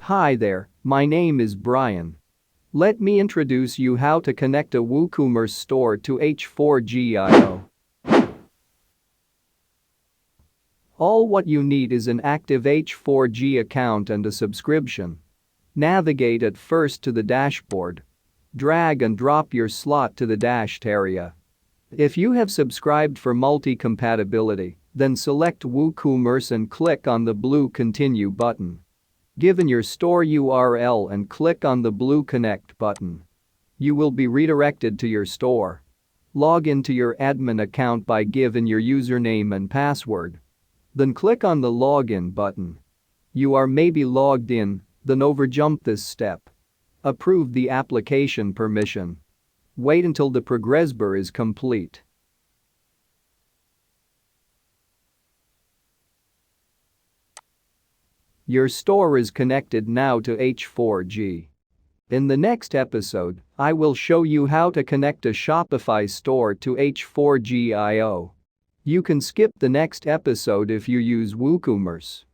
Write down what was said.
Hi there, my name is Brian. Let me introduce you how to connect a WooCommerce store to H4GIO. All what you need is an active H4G account and a subscription. Navigate at first to the dashboard. Drag and drop your slot to the dashed area. If you have subscribed for multi-compatibility, then select WooCommerce and click on the blue Continue button. Give in your store URL and click on the blue Connect button. You will be redirected to your store. Log into your admin account by giving your username and password. Then click on the Login button. You are maybe logged in, then overjump this step. Approve the application permission. Wait until the progress bar is complete. Your store is connected now to H4G. In the next episode, I will show you how to connect a Shopify store to H4GIO. You can skip the next episode if you use WooCommerce.